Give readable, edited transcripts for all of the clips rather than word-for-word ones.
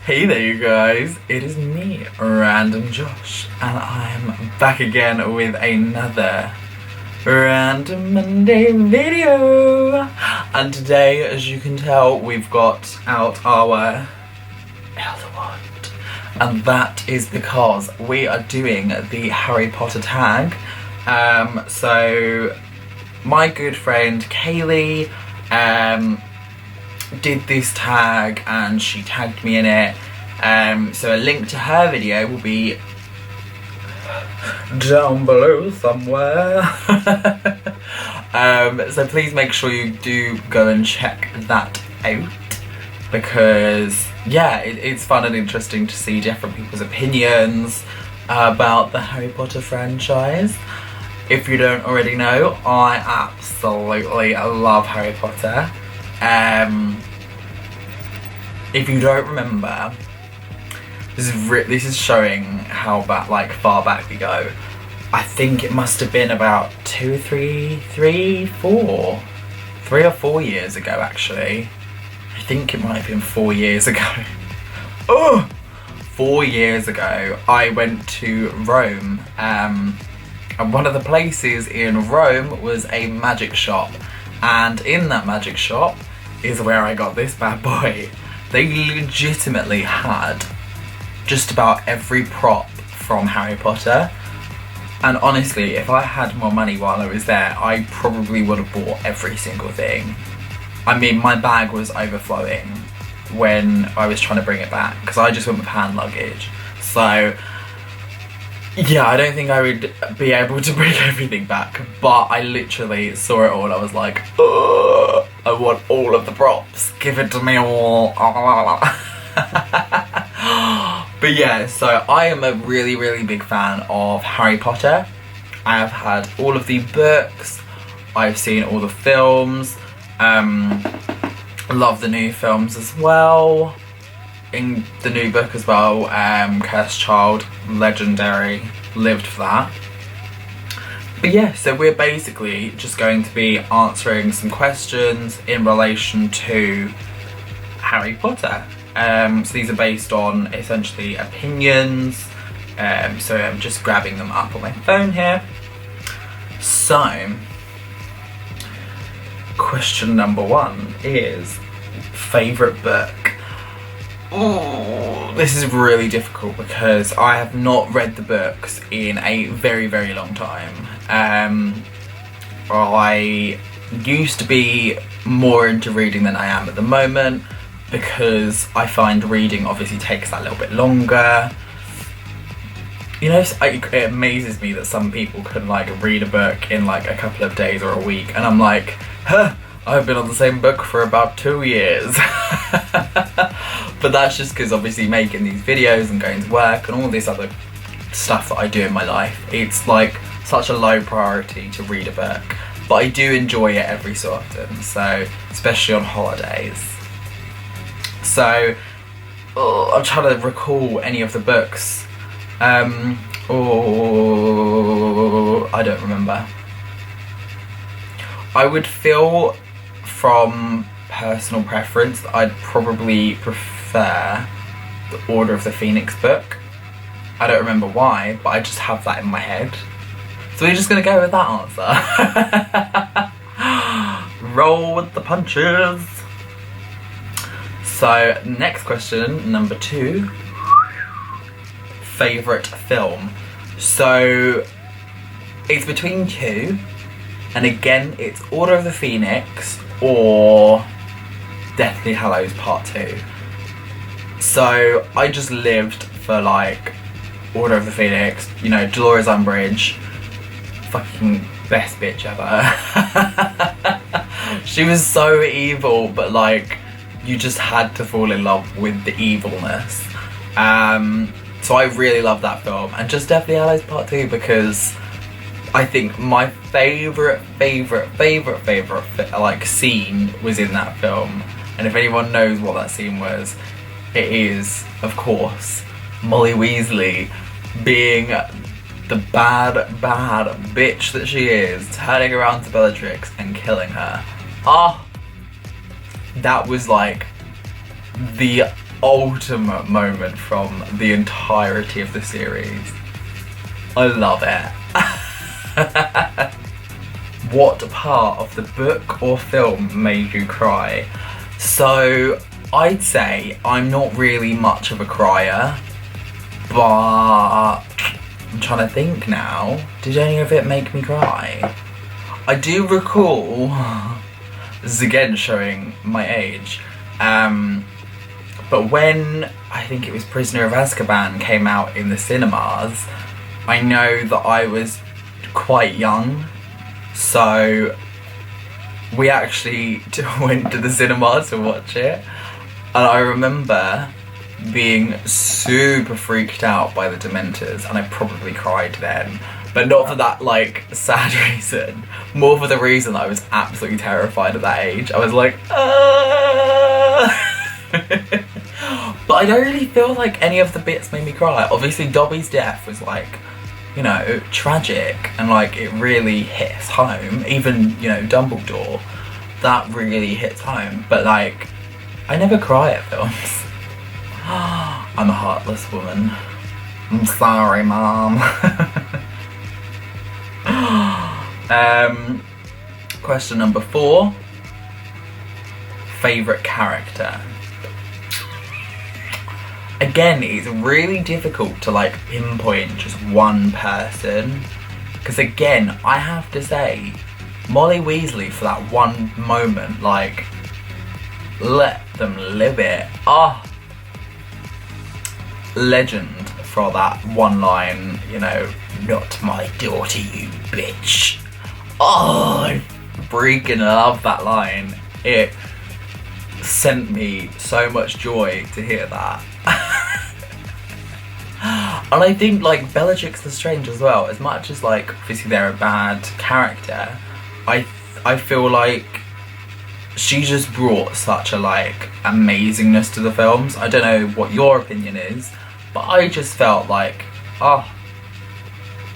Hey there you guys, it is me, RandomJosh, and I'm back again with another Random Monday video. And today, as you can tell, we've got out our Elder Wand, and that is because we are doing the Harry Potter tag. So my good friend Kaylee did this tag and she tagged me in it, so a link to her video will be down below somewhere. So please make sure you do go and check that out, because yeah, it's fun and interesting to see different people's opinions about the Harry Potter franchise. If you don't already know, I absolutely love Harry Potter. If you don't remember, this is showing how far back we go. I think it must have been about 3 or 4 years ago actually. I think it might have been 4 years ago. Oh! 4 years ago I went to Rome, and one of the places in Rome was a magic shop, and in that magic shop is where I got this bad boy. They legitimately had just about every prop from Harry Potter, and honestly, if I had more money while I was there, I probably would have bought every single thing. I mean, my bag was overflowing when I was trying to bring it back, because I just went with hand luggage. So yeah, I don't think I would be able to bring everything back, but I literally saw it all and I was like, ugh, I want all of the props, give it to me all. But yeah, so I am a really big fan of Harry Potter. I have had all of the books, I've seen all the films, love the new films as well. In the new book as well, Cursed Child, legendary, lived for that. But yeah, so we're basically just going to be answering some questions in relation to Harry Potter. So these are based on essentially opinions, so I'm just grabbing them up on my phone here. So, question number 1 is favourite book. Oh, this is really difficult because I have not read the books in a very long time. I used to be more into reading than I am at the moment, because I find reading obviously takes that little bit longer. You know, it amazes me that some people can read a book in a couple of days or a week, and I'm like, huh, I've been on the same book for about 2 years. But that's just because obviously making these videos and going to work and all this other stuff that I do in my life, it's such a low priority to read a book. But I do enjoy it every so often, so especially on holidays. So I'm trying to recall any of the books. I don't remember. I would feel from personal preference that I'd probably prefer the Order of the Phoenix book. I don't remember why, but I just have that in my head. So we're just gonna go with that answer. Roll with the punches. So next question, number 2. Favourite film. So it's between 2, and again it's Order of the Phoenix or Deathly Hallows Part 2. So I just lived for Order of the Phoenix, you know, Dolores Umbridge, fucking best bitch ever. She was so evil, but you just had to fall in love with the evilness. So I really love that film, and just Deathly Hallows Part 2 because I think my favourite scene was in that film. And if anyone knows what that scene was, it is, of course, Molly Weasley being the bad bitch that she is, turning around to Bellatrix and killing her. Ah, that was the ultimate moment from the entirety of the series. I love it. What part of the book or film made you cry? So I'd say I'm not really much of a crier, but I'm trying to think now. Did any of it make me cry? I do recall, this is again showing my age, but when I think it was Prisoner of Azkaban came out in the cinemas, I know that I was quite young, so we actually went to the cinema to watch it, and I remember being super freaked out by the Dementors, and I probably cried then, but not for that like sad reason, more for the reason that I was absolutely terrified at that age. I was like, But I don't really feel like any of the bits made me cry. Obviously Dobby's death was like, you know, tragic, and like it really hits home. Even, you know, Dumbledore, that really hits home, but like I never cry at films. I'm a heartless woman. I'm sorry, Mom. Question number 4. Favourite character? Again, it's really difficult to like pinpoint just one person, because again, I have to say, Molly Weasley for that one moment, like, let them live it. Legend for that one line, you know, not my daughter, you bitch. I freaking love that line. It sent me so much joy to hear that. And I think like Bellatrix Lestrange as well, as much as like obviously they're a bad character, I feel like she just brought such a like amazingness to the films. I don't know what your opinion is, but I just felt like, oh,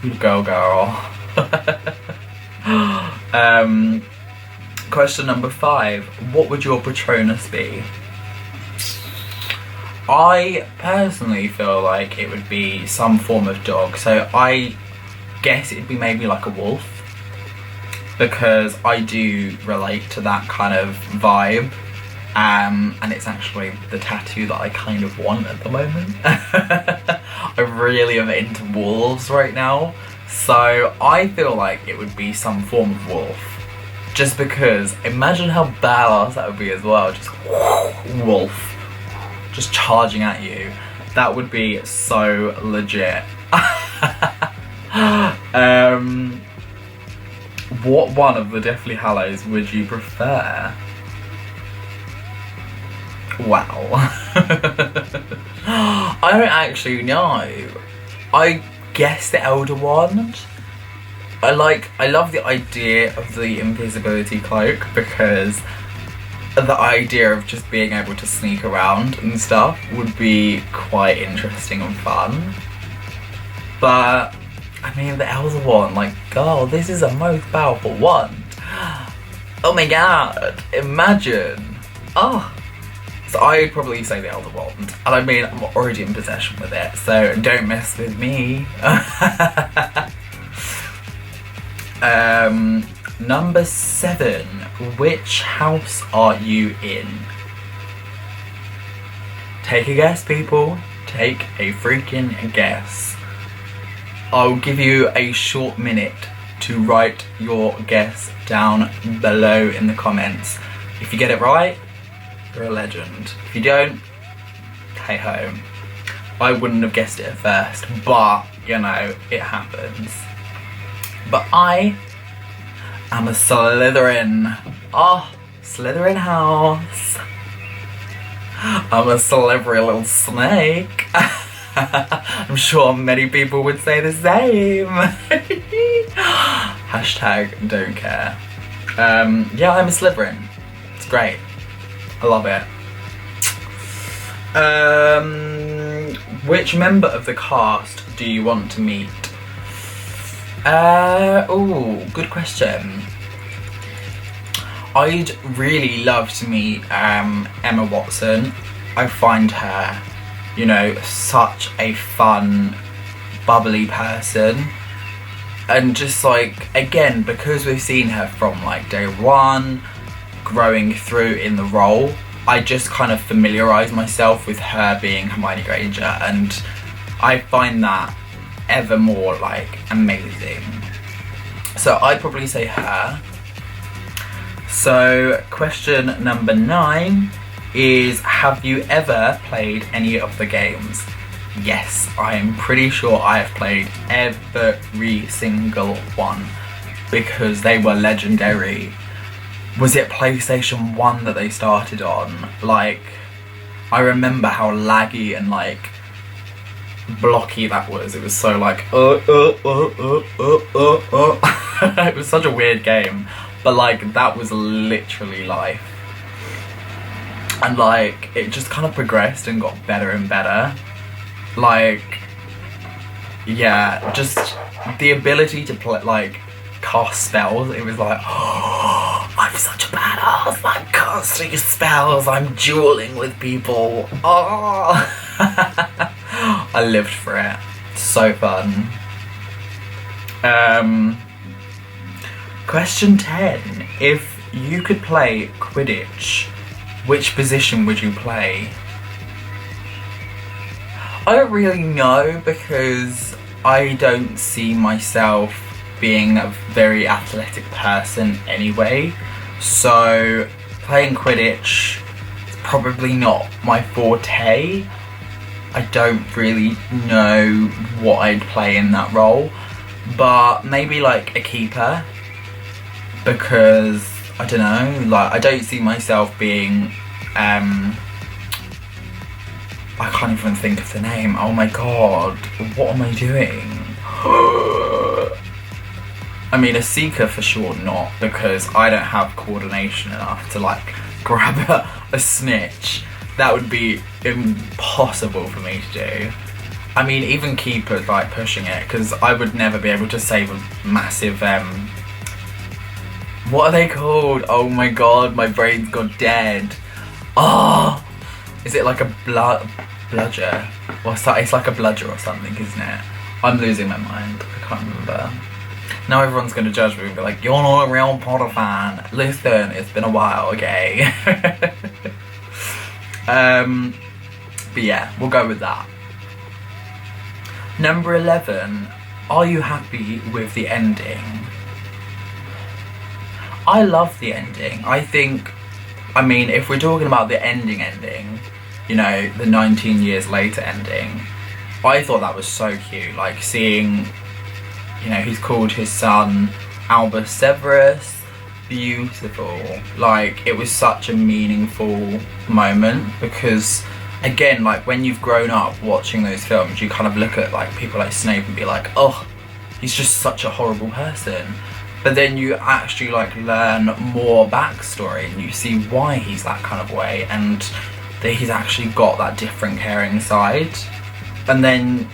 you go girl. Question number 5. What would your Patronus be? I personally feel like it would be some form of dog, so I guess it'd be maybe like a wolf, because I do relate to that kind of vibe, and it's actually the tattoo that I kind of want at the moment. I really am into wolves right now, so I feel like it would be some form of wolf, just because imagine how badass that would be as well, just wolf, just charging at you. That would be so legit. What one of the Deathly Hallows would you prefer? Wow. I don't actually know. I guess the Elder Wand. I love the idea of the invisibility cloak, because the idea of just being able to sneak around and stuff would be quite interesting and fun. But I mean, the Elder Wand, like, girl, this is the most powerful wand. Oh my god, imagine. Oh. So I'd probably say the Elder Wand. And I mean, I'm already in possession with it, so don't mess with me. Number 7. Which house are you in? Take a guess, people. Take a freaking guess. I'll give you a short minute to write your guess down below in the comments. If you get it right, you're a legend. If you don't, hey ho. I wouldn't have guessed it at first, but you know, it happens. But I am a Slytherin. Oh, Slytherin house. I'm a slippery little snake. I'm sure many people would say the same. Hashtag don't care. Yeah, I'm a Slytherin. It's great. I love it. Which member of the cast do you want to meet? Oh, good question. I'd really love to meet Emma Watson. I find her, you know, such a fun, bubbly person. And just like, again, because we've seen her from like day one, growing through in the role, I just kind of familiarise myself with her being Hermione Granger, and I find that ever more like amazing. So I'd probably say her. So question number 9 is, have you ever played any of the games? Yes, I'm pretty sure I have played every single one because they were legendary. Was it PlayStation 1 that they started on? Like, I remember how laggy and like blocky that was. It was so like it was such a weird game, but like that was literally life. And like it just kind of progressed and got better and better. Like, yeah, just the ability to play, like, cast spells. It was like, oh, I'm such a badass, I'm casting spells, I'm dueling with people. Oh, I lived for it. So fun. Question 10. If you could play Quidditch, which position would you play? I don't really know because I don't see myself being a very athletic person anyway. So playing Quidditch is probably not my forte. I don't really know what I'd play in that role. But maybe like a keeper, because I don't know, like I don't see myself being I can't even think of the name. Oh my god, what am I doing? I mean, a seeker for sure not, because I don't have coordination enough to like grab a snitch. That would be impossible for me to do. I mean, even keepers like pushing it, because I would never be able to save a massive what are they called? Oh my god, my brain's gone dead. Oh, is it like a bludger? What's that? It's like a bludger or something, isn't it? I'm losing my mind. I can't remember. Now everyone's going to judge me and be like, you're not a real Potter fan. Listen, it's been a while, okay? But yeah, we'll go with that. Number 11. Are you happy with the ending? I love the ending. I think, I mean, if we're talking about the ending, you know, the 19 years later ending, I thought that was so cute. Like seeing, you know, he's called his son Albus Severus. Beautiful. Like, it was such a meaningful moment because, again, like when you've grown up watching those films, you kind of look at like people like Snape and be like, oh, he's just such a horrible person. But then you actually like learn more backstory and you see why he's that kind of way, and that he's actually got that different caring side. And then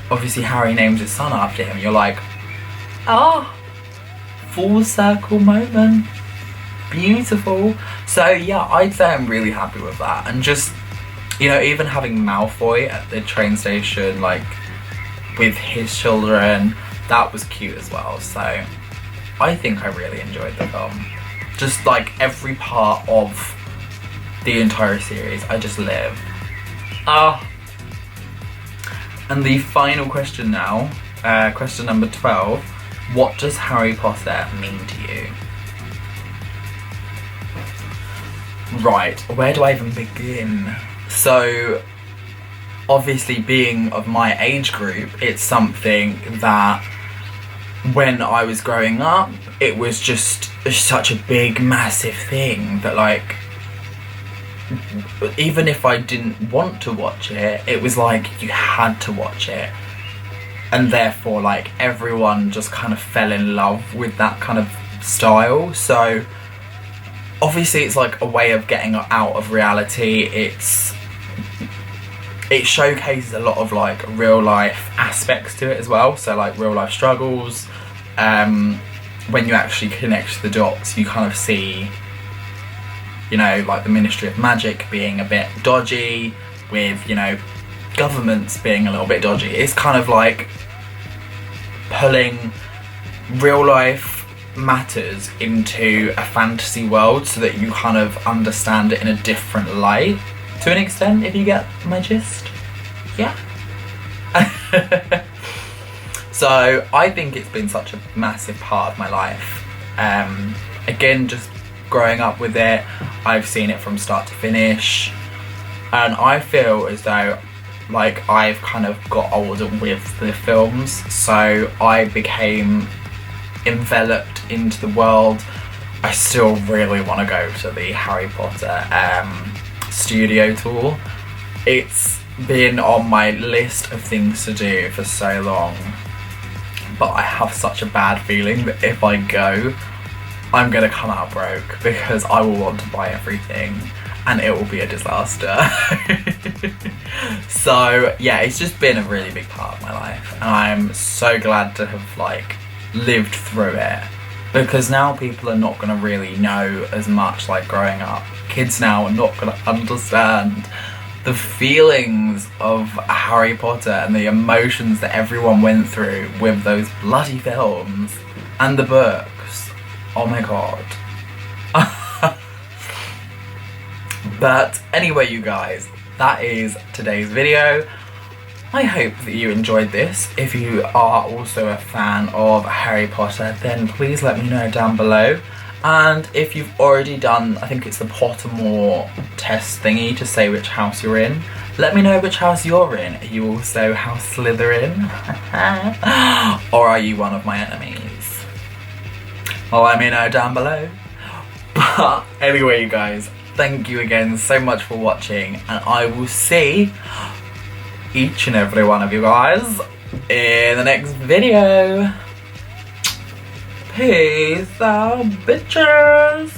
obviously Harry names his son after him. You're like, ah, full circle moment. Beautiful. So yeah, I'd say I'm really happy with that. And just, you know, even having Malfoy at the train station, like with his children, that was cute as well. So I think I really enjoyed the film. Just like every part of the entire series, I just lived. And the final question now, question number 12. What does Harry Potter mean to you? Right, where do I even begin? So, obviously being of my age group, it's something that when I was growing up, it was just such a big, massive thing that like, even if I didn't want to watch it, it was like you had to watch it. And therefore like everyone just kind of fell in love with that kind of style. So obviously it's like a way of getting out of reality. It showcases a lot of like real life aspects to it as well. So like real life struggles. When you actually connect the dots, you kind of see you know, like the Ministry of Magic being a bit dodgy, with, you know, governments being a little bit dodgy. It's kind of like pulling real life matters into a fantasy world so that you kind of understand it in a different light, to an extent, if you get my gist. Yeah. So I think it's been such a massive part of my life. Again, just growing up with it, I've seen it from start to finish, and I feel as though like I've kind of got older with the films, so I became enveloped into the world. I still really want to go to the Harry Potter studio tour. It's been on my list of things to do for so long, but I have such a bad feeling that if I go, I'm gonna come out broke, because I will want to buy everything and it will be a disaster. So yeah, it's just been a really big part of my life, and I'm so glad to have like lived through it, because now people are not gonna really know as much like growing up. Kids now are not gonna understand the feelings of Harry Potter and the emotions that everyone went through with those bloody films and the books. Oh my god. But anyway, you guys, that is today's video. I hope that you enjoyed this. If you are also a fan of Harry Potter, then please let me know down below. And if you've already done, I think it's the Pottermore test thingy to say which house you're in, let me know which house you're in. Are you also House Slytherin? Or are you one of my enemies? Well, let me know down below. But anyway, you guys, thank you again so much for watching, and I will see each and every one of you guys in the next video. Peace out, bitches.